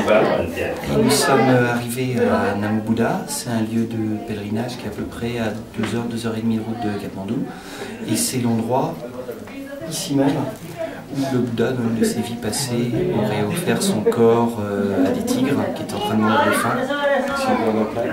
Et nous sommes arrivés à Nambu-Buddha, c'est un lieu de pèlerinage qui est à peu près à 2h30 de route de Katmandou. Et c'est l'endroit, ici même, où le Bouddha, dans une de ses vies passées, aurait offert son corps à des tigres qui étaient en train de mourir de faim. Si on voit la plaque.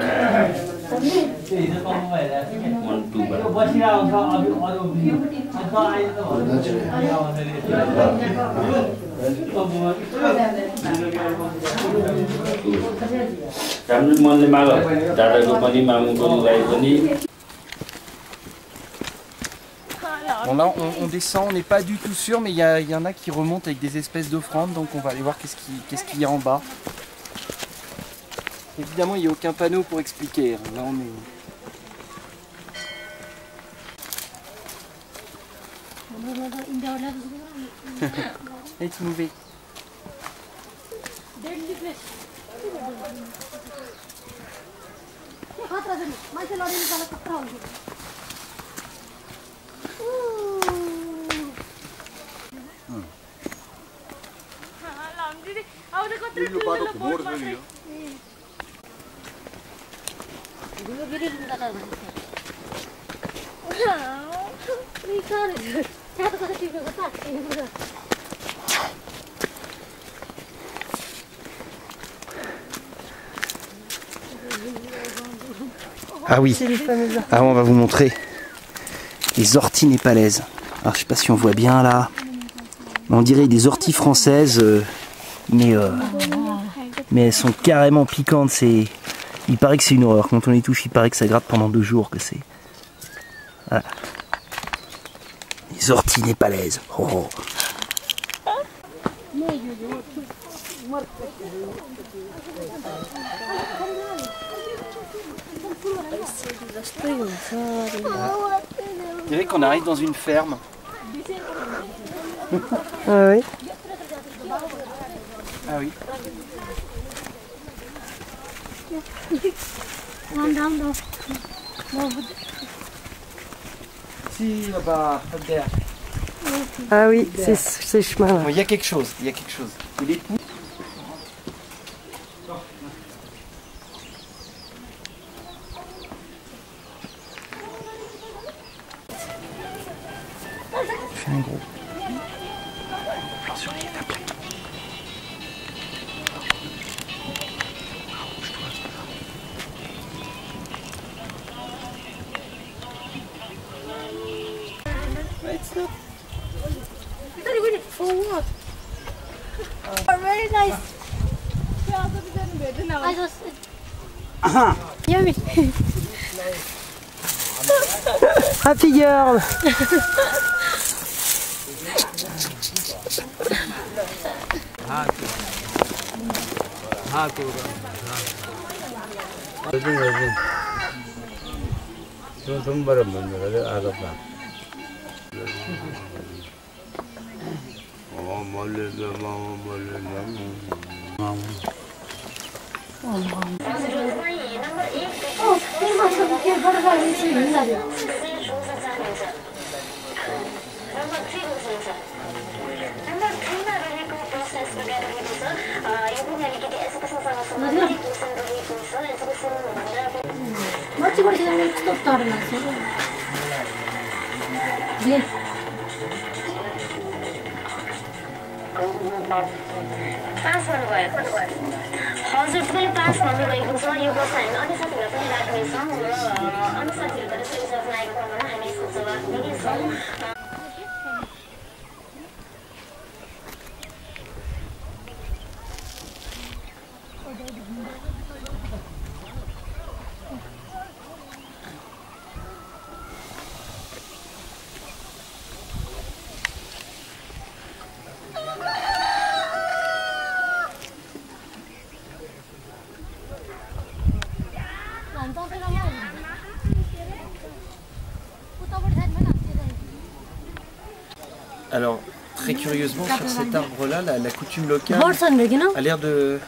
Bon là on descend, on n'est pas du tout sûr, mais il y en a qui remontent avec des espèces d'offrandes, donc on va aller voir qu'est-ce qu'il y a en bas. Évidemment il n'y a aucun panneau pour expliquer, là on est... Let's move it. Ah oui, ah, on va vous montrer les orties népalaises. Alors je sais pas si on voit bien là, on dirait des orties françaises, mais elles sont carrément piquantes. Il paraît que c'est une horreur. Quand on les touche, il paraît que ça gratte pendant 2 jours. Que c'est... Voilà. Les orties népalaises. Oh. On dirait qu'on arrive dans une ferme. Ah oui. Ah oui. Si, là-bas, derrière. Ah oui, c'est ce chemin-là. Il y a quelque chose, il y a quelque chose. Il est... Je fais un gros. Plan sur la plaque. For what? Very nice. I just... Yummy. Happy girl. Alors, très curieusement, sur cet arbre-là, la coutume locale a l'air de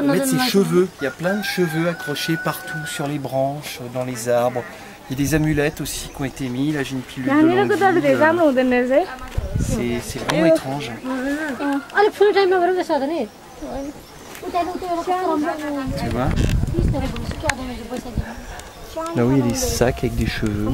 mettre ses cheveux. Il y a plein de cheveux accrochés partout sur les branches, dans les arbres. Il y a des amulettes aussi qui ont été mis. Là, j'ai une pilule de longue vie. C'est vraiment étrange. Tu vois? Là où il y a des sacs avec des cheveux.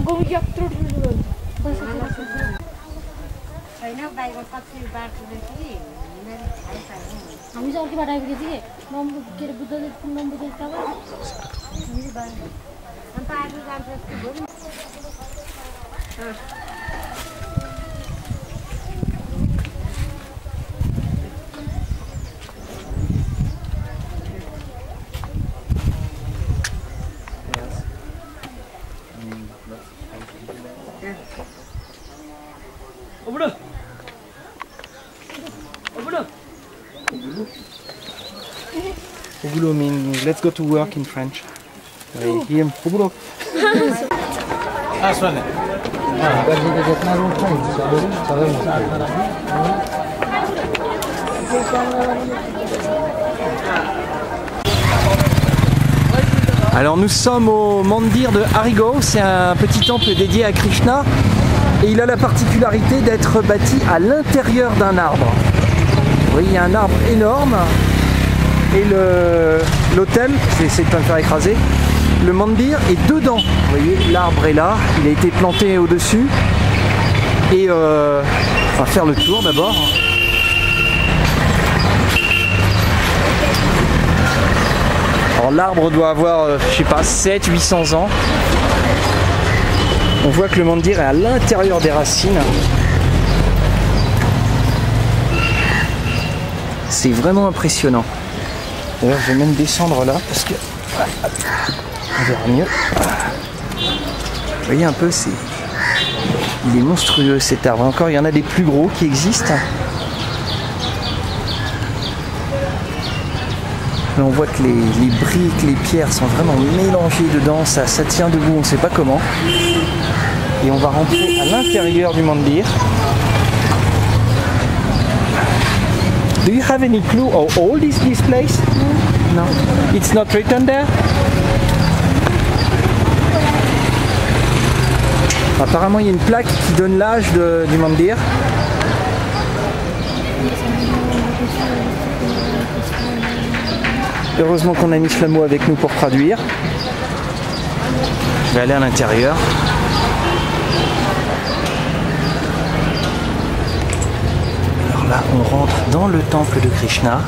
Au boulot means let's go to work in French. Here, au boulot. Alors nous sommes au Mandir de Harigaon, c'est un petit temple dédié à Krishna et il a la particularité d'être bâti à l'intérieur d'un arbre. Vous voyez, il y a un arbre énorme et l'hôtel, je vais essayer de ne pas me faire écraser, le mandir est dedans. Vous voyez, l'arbre est là, il a été planté au-dessus et on va faire le tour d'abord. Alors l'arbre doit avoir, je sais pas, 700-800 ans. On voit que le mandir est à l'intérieur des racines. C'est vraiment impressionnant. D'ailleurs, je vais même descendre là parce que on verra mieux. Vous voyez un peu, il est monstrueux cet arbre. Encore, il y en a des plus gros qui existent. Là, on voit que les briques, les pierres sont vraiment mélangées dedans. Ça tient debout, on ne sait pas comment. Et on va rentrer à l'intérieur du mandir. Do you have any clue how old is this place? No. It's not written there? Apparemment, il y a une plaque qui donne l'âge du mandir. Heureusement qu'on a mis Shlamo avec nous pour traduire. Je vais aller à l'intérieur. Alors là, on rentre dans le temple de Krishna.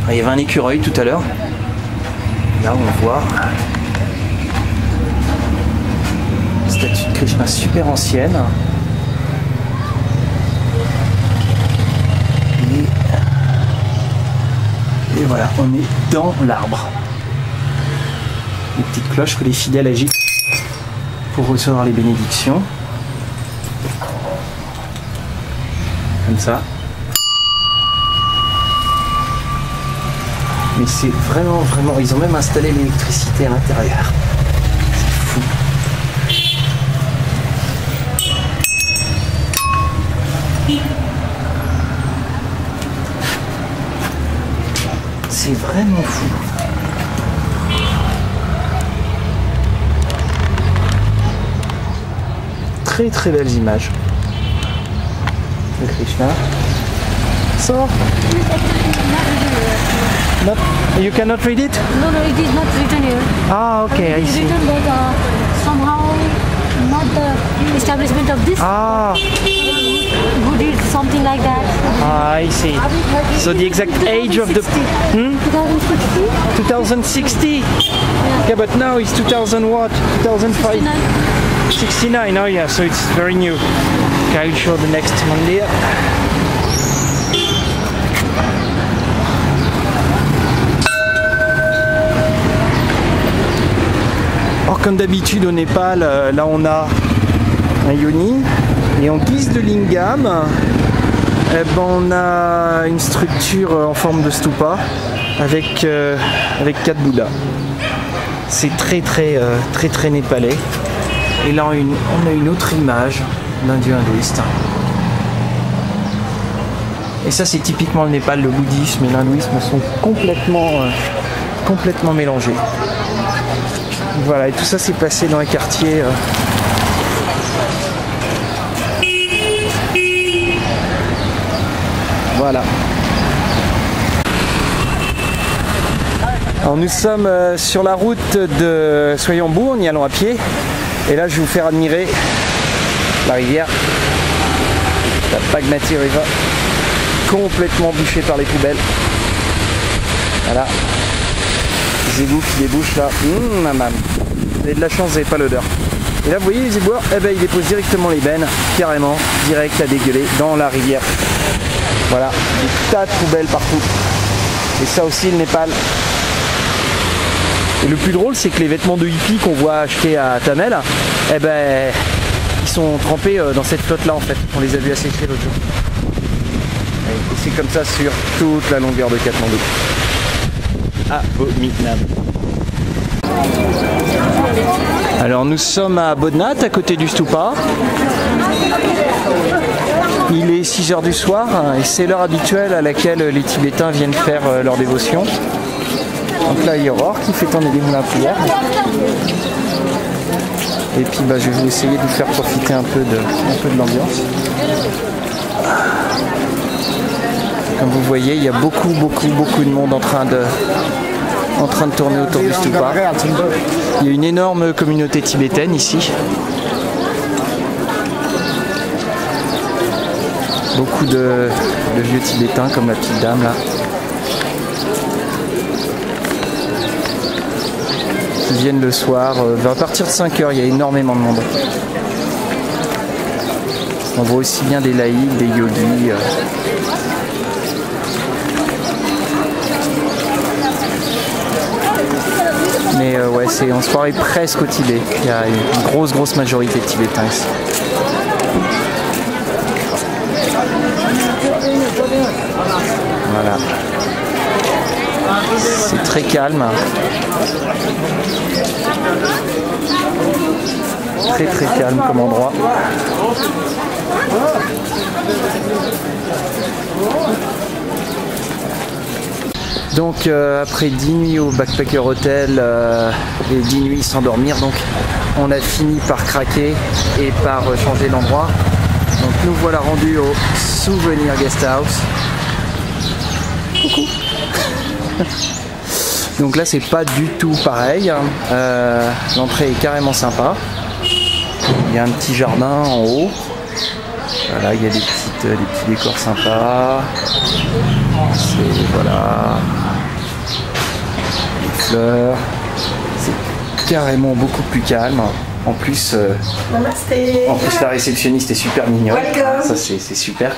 Il y avait un écureuil tout à l'heure. Là, on voit une statue de Krishna super ancienne. Et voilà, on est dans l'arbre. Les petites cloches que les fidèles agitent pour recevoir les bénédictions. Comme ça. Mais c'est vraiment, ils ont même installé l'électricité à l'intérieur. C'est fou. C'est vraiment fou. Très très belles images de Krishna. So, you cannot read it? No, it is not written here. Ah, okay, I It is see. written that somehow not the establishment of this who did something like that. Ah, I see. So the exact age of the... 2060? 2060? Yeah, but now it's 2000 what? 2005? 69, oh yeah, so it's very new. Okay, I'll show the next mandir. Alors comme d'habitude au Népal, là on a un yoni et en guise de lingam, eh ben, on a une structure en forme de stupa avec 4 Bouddhas. C'est très népalais. Et là on a une autre image d'un dieu hindouiste. Et ça c'est typiquement le Népal, le bouddhisme et l'hindouisme sont complètement mélangés. Voilà, et tout ça s'est passé dans les quartiers. Voilà. Alors nous sommes sur la route de Soyons-Bourg, y allons à pied. Et là je vais vous faire admirer la rivière, la Bagmati River, complètement bouchée par les poubelles. Voilà, les égouts qui débouchent là. Maman, vous avez de la chance, vous n'avez pas l'odeur. Et là vous voyez les éboueurs, eh ben, ils déposent directement les bennes, carrément, direct à dégueuler dans la rivière. Voilà, des tas de poubelles partout. Et ça aussi le Népal. Et le plus drôle, c'est que les vêtements de hippie qu'on voit acheter à Tamel, eh ben, ils sont trempés dans cette flotte-là en fait. On les a vus assécher l'autre jour. Et c'est comme ça sur toute la longueur de Katmandou. Abominable. Alors nous sommes à Bodhnath, à côté du Stupa. Il est 6 h du soir et c'est l'heure habituelle à laquelle les Tibétains viennent faire leur dévotion. Donc là il y a Aurore qui fait tourner des moulins à prière. Et puis bah, je vais essayer de vous faire profiter un peu de l'ambiance. Comme vous voyez, il y a beaucoup de monde en train de tourner autour du Stupa. Il y a une énorme communauté tibétaine ici. Beaucoup de vieux tibétains comme la petite dame là. Qui viennent le soir. À partir de 5 h, il y a énormément de monde. On voit aussi bien des laïcs, des yogis. Mais ouais, on se croirait presque au Tibet. Il y a une grosse majorité de Tibétains ici. Voilà. C'est très calme. Très calme comme endroit. Donc après 10 nuits au Backpacker Hotel et 10 nuits sans dormir, donc on a fini par craquer et par changer d'endroit. Donc nous voilà rendus au Souvenir Guest House. Coucou. Donc là c'est pas du tout pareil. L'entrée est carrément sympa. Il y a un petit jardin en haut. Voilà, il y a des petits décors sympas. Voilà. Les fleurs. C'est carrément beaucoup plus calme. En plus, la réceptionniste est super mignonne. Ça c'est super.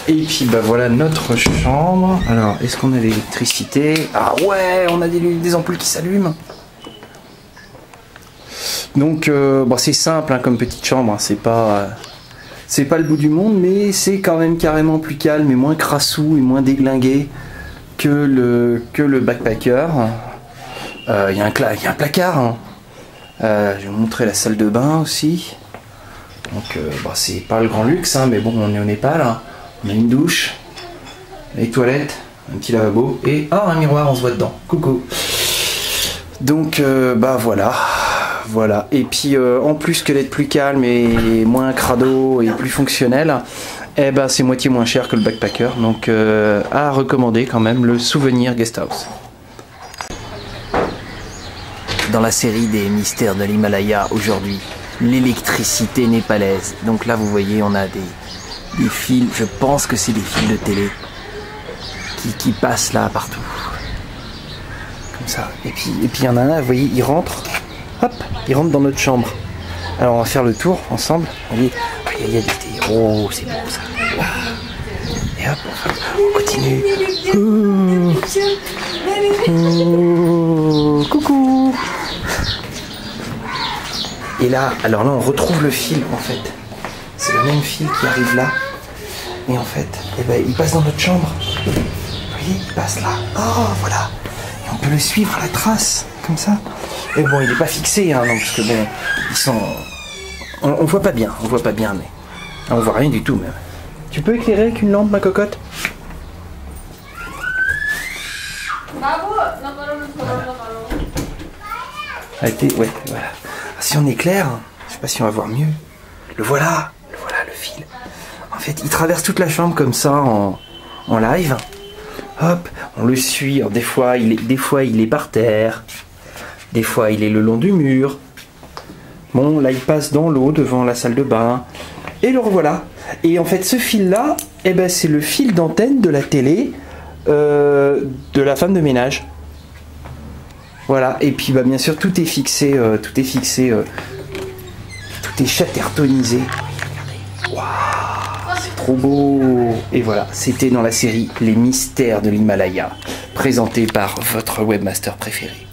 Et puis bah voilà notre chambre. Alors est-ce qu'on a l'électricité? Ah ouais, on a des ampoules qui s'allument. Donc bon, c'est simple hein, comme petite chambre, hein. C'est pas le bout du monde, mais c'est quand même carrément plus calme et moins crassou et moins déglingué que le backpacker. Il y a un placard. Hein. Je vais vous montrer la salle de bain aussi. Donc bah, c'est pas le grand luxe, hein, mais bon, on est au Népal. Hein. On a une douche, les toilettes, un petit lavabo et un miroir, on se voit dedans. Coucou. Donc bah voilà. Et puis en plus que d'être plus calme et moins crado et plus fonctionnel, eh ben c'est moitié moins cher que le backpacker. Donc à recommander quand même le Souvenir Guest House. Dans la série des mystères de l'Himalaya aujourd'hui, l'électricité népalaise. Donc là vous voyez on a des fils, je pense que c'est des fils de télé qui passent là partout. Comme ça. Et puis il y en a un, vous voyez, il rentre. Hop, il rentre dans notre chambre. Alors on va faire le tour ensemble. Vous voyez, il y a des télés. Oh, c'est beau ça. Et hop, on continue. Coucou. Et là, alors là on retrouve le fil en fait. C'est le même fil qui arrive là. Et en fait, eh ben, il passe dans notre chambre. Vous voyez, il passe là. Oh, voilà. Et on peut le suivre à la trace, comme ça. Et bon, il n'est pas fixé, hein, non, parce que bon, ils sont... On voit pas bien, mais... On voit rien du tout, même. Tu peux éclairer avec une lampe, ma cocotte? Arrêtez, ouais, voilà. Si on éclaire, je sais pas si on va voir mieux. Le voilà, le fil. En fait, il traverse toute la chambre comme ça, en live. Hop, on le suit. Alors, des fois il est par terre. Des fois il est le long du mur. Bon, là il passe dans l'eau devant la salle de bain. Et le revoilà. Et en fait ce fil là, eh ben, c'est le fil d'antenne de la télé de la femme de ménage. Voilà, et puis bah, bien sûr tout est fixé, tout est chattertonisé. Waouh, c'est trop beau. Et voilà, c'était dans la série Les Mystères de l'Himalaya, présenté par votre webmaster préféré.